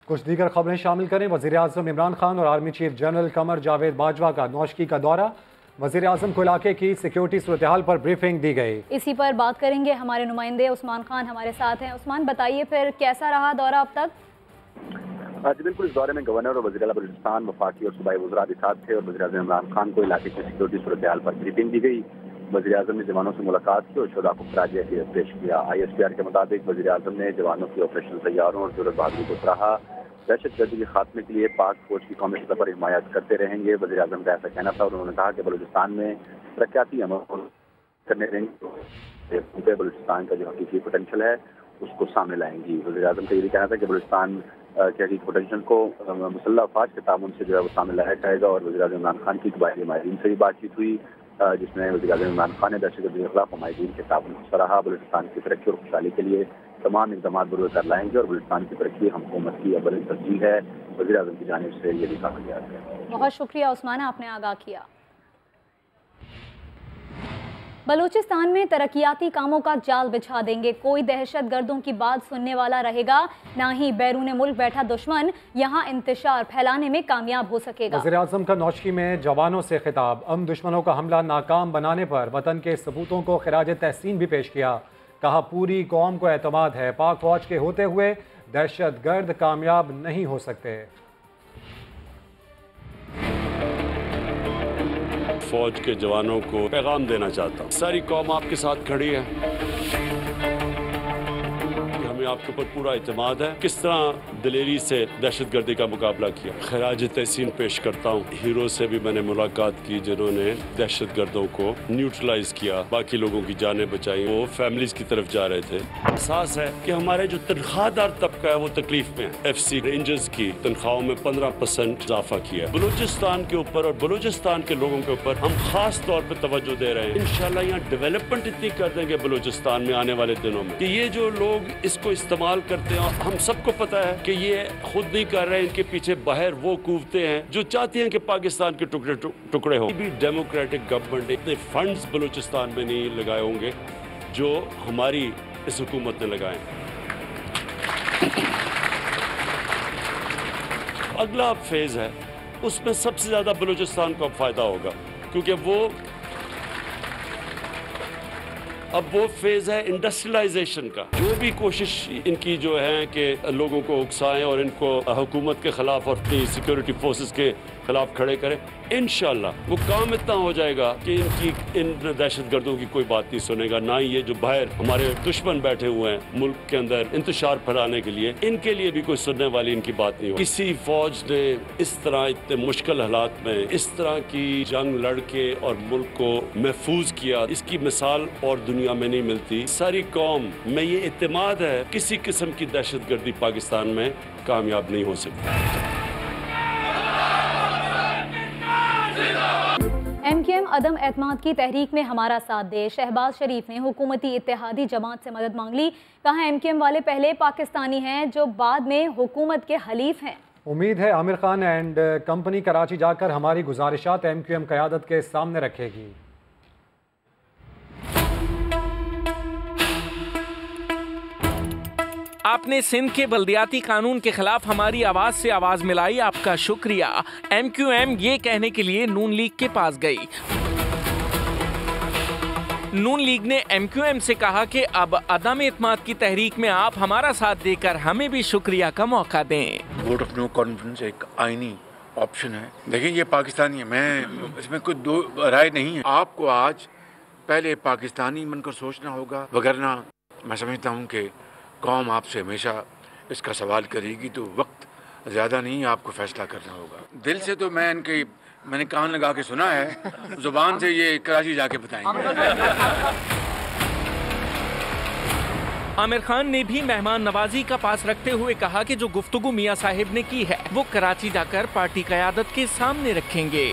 कुछ दीगर खबरें शामिल करें। वज़ीर-ए-आज़म इमरान खान और army chief general Qamar Javed Bajwa का नौशकी का दौरा। वज़ीर-ए-आज़म को इलाके की सिक्योरिटी सूरत हाल पर ब्रीफिंग दी गई। इसी पर बात करेंगे, हमारे नुमाइंदे उस्मान खान हमारे साथ हैं। उस्मान, बताइए फिर कैसा रहा दौरा अब तक? जी बिल्कुल, इस दौरे में गवर्नर और वज़ीर-ए-आला बलूचिस्तान, वफाकी और सूबाई वज़रा भी साथ थे और वज़ीर-ए-आज़म इमरान खान को इलाके की सिक्योरिटी सूरत हाल पर ब्रीफिंग दी गई। वज़ीर-ए-आज़म ने जवानों से मुलाकात की और शुहदा को खराज अक़ीदत पेश किया। ISPR के मुताबिक वज़ीर-ए-आज़म ने जवानों की ऑपरेशन तैयारों और जुर्रत बहादुरी को सराहा। दहशतगर्दी के खात्मे के लिए पाक फौज की कौमी सतह पर हिमायत करते रहेंगे। वज़ीर-ए-आज़म का ऐसा कहना था और उन्होंने कहा कि बलूचिस्तान में तरक्याती अमल करने देंगे, बलूचिस्तान का जो हकीकी पोटेंशियल है उसको सामने लाएंगी। वज़ीर-ए-आज़म का ये भी कहना था कि बलूचिस्तान के हकीकी पोटेंशियल को मुसल्लह अफवाज के तामुन से जो है वो सामने लाया जाएगा। और वज़ीर-ए-आज़म इमरान खान की कबायली माहिरीन से भी बातचीत हुई, जिसमें वज़ीर-ए-आज़म इमरान खान ने दहशतगर्दी के खिलाफ माहिरीन के ताउन को सराहा। बलूचिस्तान की तरक्की और खुशहाली के लिए तमाम इक़दाम ज़रूर कर लाएंगे और बलूचिस्तान की तरक्की हम हुकूमत की अव्वल तरजीह है। वज़ीर-ए-आज़म की जानिब से ये भी कहा गया है। बहुत शुक्रिया उस्मान, आपने आगाह किया। बलूचिस्तान में तरक्याती कामों का जाल बिछा देंगे, कोई दहशत गर्दों की बात सुनने वाला रहेगा, ना ही बैरून मुल्क बैठा दुश्मन यहाँ इंतशार फैलाने में कामयाब हो सकेगा। वज़ीर-ए-आज़म का नौशकी में जवानों से खिताब। दुश्मनों का हमला नाकाम बनाने पर वतन के सबूतों को खिराज तहसीन भी पेश किया। कहा पूरी कौम को एतमाद है, पाक फौज के होते हुए दहशत गर्द कामयाब नहीं हो सकते। फौज के जवानों को पैगाम देना चाहता हूँ, सारी कौम आपके साथ खड़ी है, हमें आपके ऊपर पूरा एतमाद है। किस तरह दिलेरी से दहशतगर्दी का मुकाबला किया, खराज तहसीन पेश करता हूँ। हीरो से भी मैंने मुलाकात की जिन्होंने दहशतगर्दों को न्यूट्रलाइज किया, बाकी लोगों की जानें बचाई, वो फैमिलीज की तरफ जा रहे थे। एहसास है कि हमारे जो तनख्वाहदार तबका है वो तकलीफ में है। FC रेंजर्स की तनख्वाहों में 15% इजाफा किया। बलूचिस्तान के ऊपर और बलूचिस्तान के लोगों के ऊपर हम खास तौर पर तवज्जो दे रहे हैं। इंशाल्लाह यहाँ डेवलपमेंट इतनी कर देंगे बलूचिस्तान में आने वाले दिनों में कि ये जो लोग इसको इस्तेमाल करते हैं, हम सबको पता है कि ये खुद नहीं कर रहे हैं, इनके पीछे बाहर वो कूदते हैं जो चाहते हैं कि पाकिस्तान के टुकड़े टुकड़े हो। भी डेमोक्रेटिक गवर्नमेंट इतने फंड्स बलूचिस्तान में नहीं लगाए होंगे जो हमारी इस हुकूमत ने लगाए। अगला फेज है, उसमें सबसे ज्यादा बलूचिस्तान को अब फायदा होगा, क्योंकि अब वो फेज है इंडस्ट्रियलाइजेशन का। जो भी कोशिश इनकी जो है कि लोगों को उकसाएं और इनको हुकूमत के खिलाफ और अपनी सिक्योरिटी फोर्सेस के खिलाफ खड़े करें, इंशाल्लाह वो काम इतना हो जाएगा कि इन दहशतगर्दों की कोई बात नहीं सुनेगा, ना ही ये जो बाहर हमारे दुश्मन बैठे हुए हैं मुल्क के अंदर इंतशार फैलाने के लिए, इनके लिए भी कोई सुनने वाली इनकी बात नहीं हो। किसी फौज ने इस तरह इतने मुश्किल हालात में इस तरह की जंग लड़के और मुल्क को महफूज किया, इसकी मिसाल और दुनिया में नहीं मिलती। सारी कौम में ये इत्तेमाद है, किसी किस्म की दहशतगर्दी पाकिस्तान में कामयाब नहीं हो सकती। MQM अदम एतमाद की तहरीक में हमारा साथ दे। शहबाज शरीफ ने हुकूमती इत्तेहादी जमात से मदद मांग ली। कहा MQM वाले पहले पाकिस्तानी हैं जो बाद में हुकूमत के हलीफ हैं। उम्मीद है आमिर खान एंड कंपनी कराची जाकर हमारी गुजारिशात MQM क़यादत के सामने रखेगी। आपने सिंध के बल्दियाती कानून के खिलाफ हमारी आवाज से आवाज मिलाई, आपका शुक्रिया। MQM ये कहने के लिए नून लीग के पास गई। नून लीग ने MQM से कहा कि अब अदम एतमाद की तहरीक में आप हमारा साथ देकर हमें भी शुक्रिया का मौका दें। वोट ऑफ नो कॉन्फिडेंस एक आईनी ऑप्शन है। देखिए ये पाकिस्तानी है, मैं इसमें कोई दो राय नहीं है। आपको आज पहले पाकिस्तानी बनकर सोचना होगा, वगरना मैं समझता हूँ कि कौम आपसे हमेशा इसका सवाल करेगी, तो वक्त ज़्यादा नहीं, आपको फैसला करना होगा। दिल से तो मैंने कान लगा के सुना है, जुबान से ये कराची जाके बताएंगे। आमिर खान ने भी मेहमान नवाजी का पास रखते हुए कहा कि जो गुफ्तगू मियां साहिब ने की है वो कराची जाकर पार्टी क़यादत के सामने रखेंगे।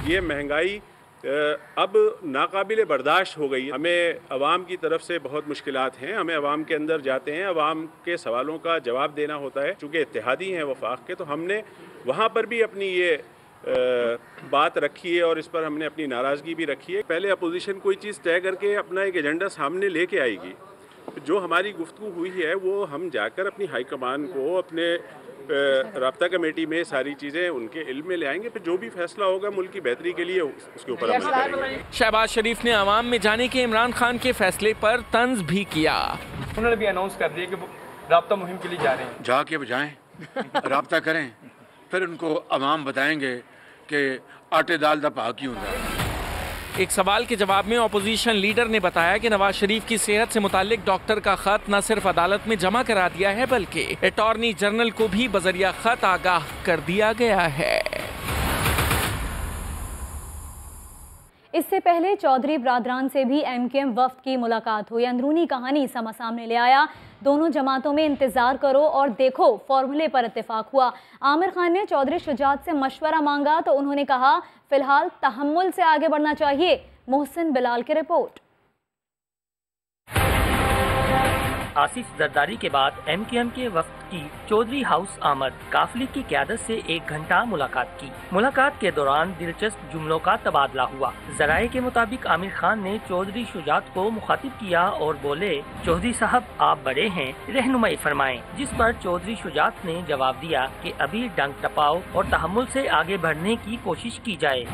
ये महंगाई अब नाकाबिले बर्दाश्त हो गई। हमें अवाम की तरफ से बहुत मुश्किलात हैं, हमें अवाम के अंदर जाते हैं, अवाम के सवालों का जवाब देना होता है। चूँकि इत्तेहादी हैं वफाक के, तो हमने वहाँ पर भी अपनी ये बात रखी है और इस पर हमने अपनी नाराज़गी भी रखी है। पहले अपोजिशन कोई चीज़ तय करके अपना एक एजेंडा सामने लेके आएगी। जो हमारी गुफ्तगू हुई है वो हम जाकर अपनी हाई कमान को, अपने राब्ता कमेटी में सारी चीज़ें उनके इल्म में ले आएंगे, फिर जो भी फैसला होगा मुल्क की बेहतरी के लिए उसके ऊपर अमल करेंगे। शहबाज शरीफ ने अवाम में जाने के इमरान खान के फैसले पर तंज भी किया। उन्होंने भी अनाउंस कर दिया कि वो राब्ता मुहिम के लिए जा रहे हैं। जाके बजाएं, राब्ता करें, फिर उनको अवाम बताएंगे कि आटे दाल दा भाव क्यों होता है। एक सवाल के जवाब में अपोजिशन लीडर ने बताया कि नवाज शरीफ की सेहत से मुतालिक डॉक्टर का खत न सिर्फ अदालत में जमा करा दिया है बल्कि अटॉर्नी जनरल को भी बजरिया खत आगाह कर दिया गया है। इससे पहले चौधरी ब्रादरान से भी MKM वफ्द की मुलाकात हुई। अंदरूनी कहानी समा सामने ले आया। दोनों जमातों में इंतजार करो और देखो फॉर्मूले पर इत्तेफाक हुआ। आमिर खान ने चौधरी शुजात से मशवरा मांगा तो उन्होंने कहा फिलहाल तहम्मुल से आगे बढ़ना चाहिए। मोहसिन बिलाल की रिपोर्ट। आसिफ जरदारी के बाद MKM के वफ्द की चौधरी हाउस आमद। काफिले की क़यादत से 1 घंटा मुलाकात की। मुलाकात के दौरान दिलचस्प जुमलों का तबादला हुआ। ज़राए के मुताबिक आमिर खान ने चौधरी शुजात को मुखातिब किया और बोले, चौधरी साहब आप बड़े हैं, रहनुमाई फरमाएं। जिस पर चौधरी शुजात ने जवाब दिया कि अभी डंक टपाओ और तहम्मुल से आगे बढ़ने की कोशिश की जाए।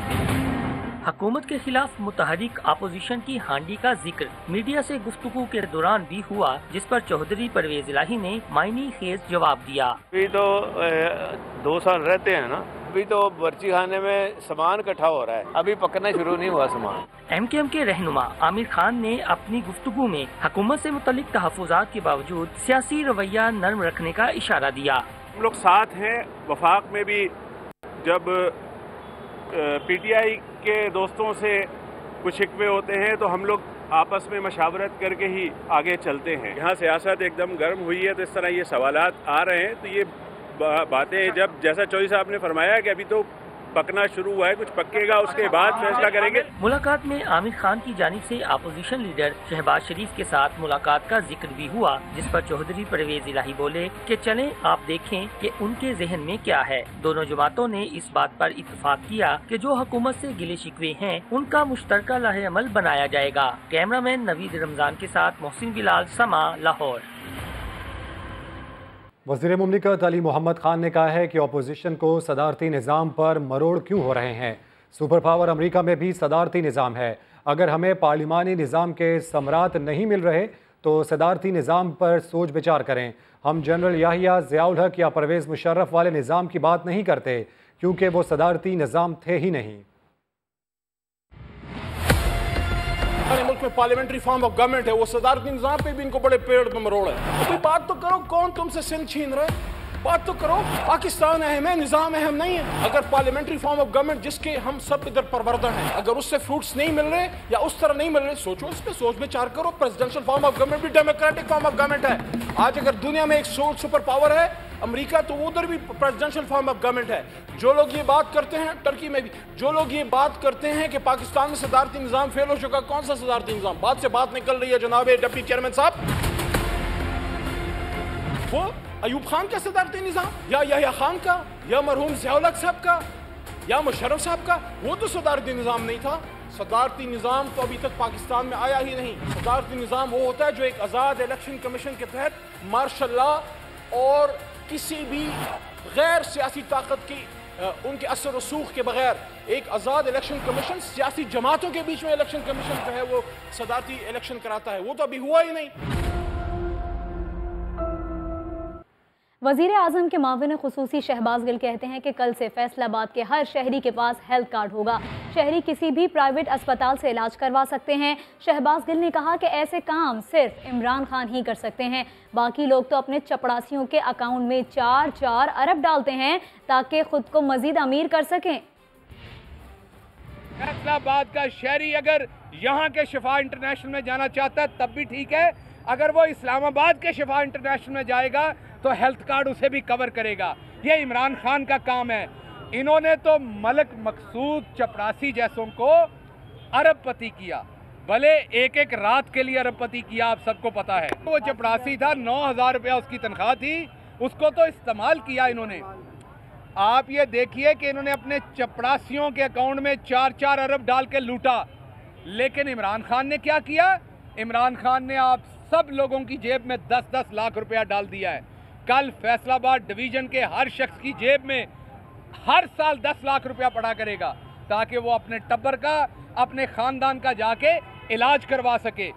हुकूमत के खिलाफ मुतहरिक अपोजिशन की हांडी का जिक्र मीडिया से गुफ्तगू के दौरान भी हुआ, जिस पर चौधरी परवेज इलाही ने मायनी खेज जवाब दिया। अभी तो 2 साल रहते हैं ना, अभी तो बर्ची खाने में सामान इकट्ठा हो रहा है, अभी पकना शुरू नहीं हुआ सामान। MKM के रहनुमा आमिर खान ने अपनी गुफ्तगू में हुकूमत से मुतल्लिक तहफ़्फ़ुज़ात के बावजूद सियासी रवैया नरम रखने का इशारा दिया। हम लोग साथ हैं। वफाक में भी जब PTI के दोस्तों से कुछ शिकवे होते हैं तो हम लोग आपस में मशावरत करके ही आगे चलते हैं। यहाँ सियासत एकदम गर्म हुई है तो इस तरह ये सवालात आ रहे हैं, तो ये बातें जब जैसा चौधरी साहब ने फरमाया कि अभी तो पकना शुरू हुआ है, कुछ पकेगा उसके बाद फैसला करेंगे। मुलाकात में आमिर खान की जानिब से अपोजिशन लीडर शहबाज शरीफ के साथ मुलाकात का जिक्र भी हुआ, जिस पर चौधरी परवेज इलाही बोले कि चलें आप देखें कि उनके जहन में क्या है। दोनों जमातों ने इस बात पर इत्तेफाक किया कि जो हुकूमत से गिले शिकवे हैं उनका मुश्तरका लाहे अमल बनाया जाएगा। कैमरामैन नवीद रमजान के साथ मोहसिन बिलाल, समा, लाहौर। वज़ीर मुमलिकत अली मोहम्मद खान ने कहा है कि अपोजिशन को सदारती निज़ाम पर मरोड़ क्यों हो रहे हैं। सुपर पावर अमेरिका में भी सदारती निज़ाम है। अगर हमें पार्लिमानी निज़ाम के समरात नहीं मिल रहे तो सदारती निज़ाम पर सोच विचार करें। हम जनरल याहिया, ज़ियाउल हक या परवेज़ मुशर्रफ वाले निज़ाम की बात नहीं करते क्योंकि वो सदारती निज़ाम थे ही नहीं। मुल्क में पार्लियामेंट्री फॉर्म ऑफ गवर्नमेंट है, वो सदारती निज़ाम पे भी इनको बड़े पेड़ पे मरोड़ है। तो बात तो करो, कौन तुमसे सिंध छीन रहा है? बात तो करो। पाकिस्तान अहम है, निज़ाम अहम नहीं है। अगर पार्लियामेंट्री फॉर्म ऑफ गवर्नमेंट जिसके हम सब इधर परवरदा हैं, अगर उससे फ्रूट्स नहीं मिल रहे या उस तरह नहीं मिल रहे, सोचो इस पे, सोच विचार करो। प्रेसिडेंशियल फॉर्म ऑफ गवर्नमेंट भी डेमोक्रेटिक फॉर्म ऑफ गवर्नमेंट है। आज अगर दुनिया में एक सुपर पावर है अमेरिका, तो उधर भी प्रेसिडेंशियल फॉर्म ऑफ गवर्नमेंट है। जो लोग ये बात करते हैं, टर्की में भी जो लोग ये बात करते हैं कि पाकिस्तान में सदारती निज़ाम फेल हो चुका, कौन सा सदारती निज़ाम? बात से बात निकल रही है जनाब डिप्टी चेयरमैन साहब। वो अयूब खान का सदारती निज़ाम या याह्या खान का या मरहूम ज़ियाउल हक साहब का या मुशर्रफ साहब का, वो तो सदारती निज़ाम नहीं था। सदारती निज़ाम तो अभी तक पाकिस्तान में आया ही नहीं। सदारती निज़ाम वो होता है जो एक आज़ाद इलेक्शन कमीशन के तहत मार्शल लॉ और किसी भी गैर सियासी ताकत की उनके असर रसूख के बगैर एक आज़ाद इलेक्शन कमीशन सियासी जमातों के बीच में इलेक्शन कमीशन जो है वो सदारती इलेक्शन कराता है, वो तो अभी हुआ ही नहीं। वज़ीर आज़म के माविन ख़ुसूसी शहबाज गिल कहते हैं कि कल से फैसलाबाद के हर शहरी के पास हेल्थ कार्ड होगा। शहरी किसी भी प्राइवेट अस्पताल से इलाज करवा सकते हैं। शहबाज गिल ने कहा कि ऐसे काम सिर्फ इमरान खान ही कर सकते हैं, बाकी लोग तो अपने चपड़ासियों के अकाउंट में 4-4 अरब डालते हैं ताकि खुद को मजीद अमीर कर सकें। फैसलाबाद का शहरी अगर यहाँ के शिफा इंटरनेशनल में जाना चाहता है तब भी ठीक है, अगर वो इस्लामाबाद के शिफा इंटरनेशनल में जाएगा तो हेल्थ कार्ड उसे भी कवर करेगा। ये इमरान खान का काम है। इन्होंने तो मलिक मकसूद चपरासी जैसों को अरबपति किया, भले एक एक रात के लिए अरबपति किया, आप सबको पता है। वो चपरासी था, 9,000 रुपया उसकी तनख्वाह थी, उसको तो इस्तेमाल किया इन्होंने। आप ये देखिए कि इन्होंने अपने चपरासियों के अकाउंट में 4-4 अरब डाल के लूटा, लेकिन इमरान खान ने क्या किया? इमरान खान ने आप सब लोगों की जेब में 10-10 लाख रुपया डाल दिया है। कल फैसलाबाद डिवीजन के हर शख्स की जेब में हर साल 10 लाख रुपया पड़ा करेगा, ताकि वो अपने टब्बर का, अपने खानदान का जाके इलाज करवा सके।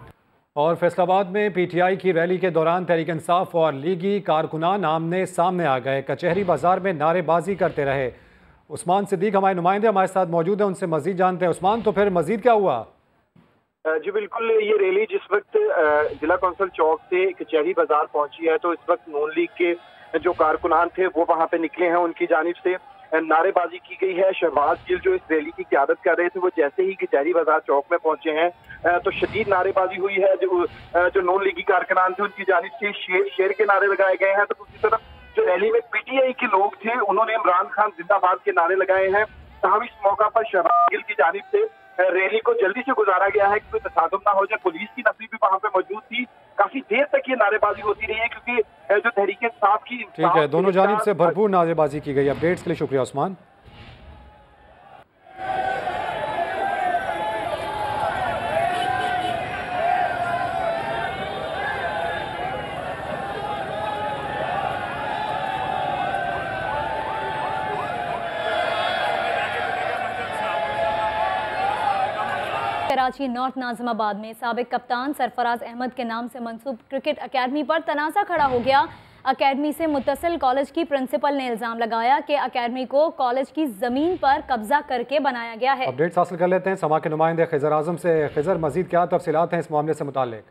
और फैसलाबाद में पीटीआई की रैली के दौरान तहरीक इंसाफ और लीगी कारकुनान आमने सामने आ गए, कचहरी बाजार में नारेबाजी करते रहे। उस्मान सिद्दीक हमारे नुमाइंदे हमारे साथ मौजूद हैं, उनसे मजीद जानते हैं। उस्मान, तो फिर मजीद क्या हुआ? जी बिल्कुल, ये रैली जिस वक्त जिला कौंसिल चौक से कचहरी बाजार पहुंची है, तो इस वक्त नून लीग के जो कारकुनान थे वो वहां पे निकले हैं। उनकी जानिब से नारेबाजी की गई है। शहबाज गिल जो इस रैली की क़यादत कर रहे थे, वो जैसे ही कचहरी बाजार चौक में पहुंचे हैं तो शदीद नारेबाजी हुई है। जो नून लीगी कारकुनान थे उनकी जानिब से शेर शेर के नारे लगाए गए हैं। तो दूसरी तरफ जो रैली में पीटीआई के लोग थे उन्होंने इमरान खान जिंदाबाद के नारे लगाए हैं। तमाम इस मौका पर शहबाज गिल की जानिब से रैली को जल्दी से गुजारा गया है कि कोई तसादुम ना हो जाए। पुलिस की नफरी भी वहां पे मौजूद थी। काफी देर तक ये नारेबाजी होती रही है, क्योंकि जो तहरीक इंसाफ की, ठीक है, दोनों जानिब से भरपूर नारेबाजी की गई। अपडेट्स के लिए शुक्रिया उस्मान। कराची नॉर्थ नाजिमाबाद में साबिक कप्तान सरफराज अहमद के नाम से मंसूब क्रिकेट अकेडमी पर तनाज़ा खड़ा हो गया। अकेडमी से मुत्तसिल कॉलेज की प्रिंसिपल ने इल्ज़ाम लगाया कि अकेडमी को कॉलेज की ज़मीन पर कब्जा करके बनाया गया है। अपडेट्स हासिल कर लेते हैं समा के नुमाइंदे खिज़र आज़म से। खिज़र, मजीद क्या तफसीलात हैं इस मामले से मुताल्लिक?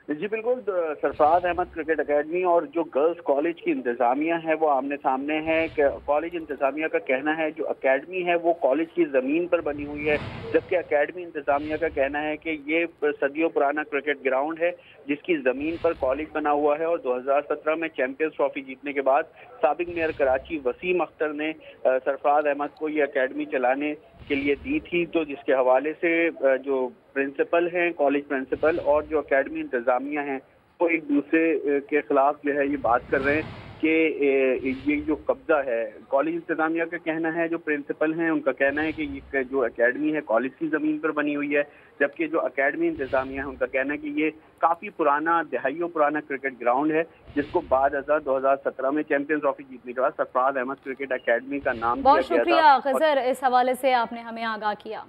जी बिल्कुल, सरफराज अहमद क्रिकेट एकेडमी और जो गर्ल्स कॉलेज की इंतजामिया है वो आमने सामने है। कि कॉलेज इंतजामिया का कहना है जो एकेडमी है वो कॉलेज की ज़मीन पर बनी हुई है, जबकि एकेडमी इंतजामिया का कहना है कि ये सदियों पुराना क्रिकेट ग्राउंड है जिसकी ज़मीन पर कॉलेज बना हुआ है। और 2017 में चैंपियंस ट्रॉफी जीतने के बाद साबिक मेयर कराची वसीम अख्तर ने सरफराज अहमद को ये एकेडमी चलाने के लिए दी थी। तो जिसके हवाले से जो प्रिंसिपल हैं, कॉलेज प्रिंसिपल और जो एकेडमी इंतजामिया हैं वो एक दूसरे के खिलाफ जो है ये बात कर रहे हैं कि ये जो कब्जा है, कॉलेज इंतजामिया का कहना है, जो प्रिंसिपल हैं उनका कहना है कि ये जो एकेडमी है कॉलेज की ज़मीन पर बनी हुई है, जबकि जो एकेडमी इंतजामिया है उनका कहना है कि ये काफ़ी पुराना, दहाइयों पुराना क्रिकेट ग्राउंड है जिसको बाद 2017 में चैंपियंस ट्रॉफी जीतने के बाद सरफराज अहमद क्रिकेट अकेडमी का नाम दिया गया था। बहुत शुक्रिया खिज़र, इस हवाले से आपने हमें आगाह किया।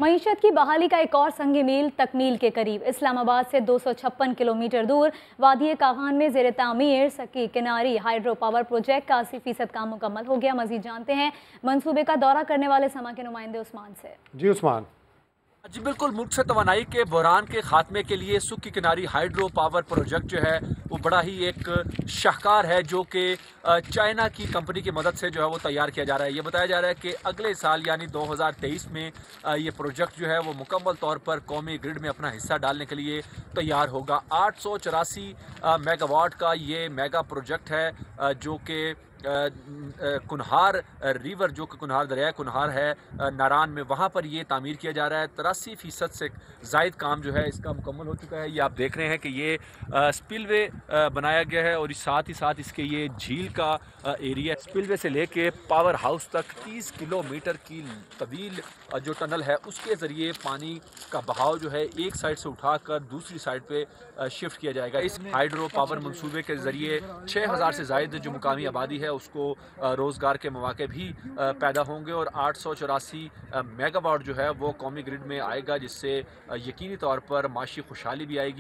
मईशत की बहाली का एक और संग मील तकमील के करीब। इस्लामाबाद से 256 किलोमीटर दूर वादी कागान में ज़ेर तामीर सकी किनारी हाइड्रो पावर प्रोजेक्ट का 80% काम मुकम्मल हो गया। मजीद जानते हैं मंसूबे का दौरा करने वाले समा के नुमाइंदे उस्मान से। जी उस्मान। जी बिल्कुल, मुल्क से तवानाई के बहरान के खात्मे के लिए सुक्की किनारी हाइड्रो पावर प्रोजेक्ट जो है वो बड़ा ही एक शाहकार है, जो कि चाइना की कंपनी की मदद से जो है वो तैयार किया जा रहा है। ये बताया जा रहा है कि अगले साल यानी 2023 में ये प्रोजेक्ट जो है वो मुकम्मल तौर पर कौमी ग्रिड में अपना हिस्सा डालने के लिए तैयार होगा। 884 मेगावाट का ये मेगा प्रोजेक्ट है जो कि कुनहार रिवर, जो कि कुनहार दरिया कुनहार है नारान में, वहाँ पर ये तामीर किया जा रहा है। 83% से ज़ायद काम जो है इसका मुकम्मल हो चुका है। ये आप देख रहे हैं कि ये स्पिलवे बनाया गया है और साथ ही साथ इसके ये झील का एरिया, स्पिलवे से लेके पावर हाउस तक 30 किलोमीटर की तवील जो टनल है उसके ज़रिए पानी का बहाव जो है एक साइड से उठाकर दूसरी साइड पे शिफ्ट किया जाएगा। इस हाइड्रो पावर मंसूबे के ज़रिए 6000 से ज़ायद जो मुकामी आबादी है उसको रोज़गार के मौके भी पैदा होंगे और 884 मेगावाट जो है वो कौमी ग्रिड में आएगा, जिससे यकीनी तौर पर माशी खुशहाली भी आएगी।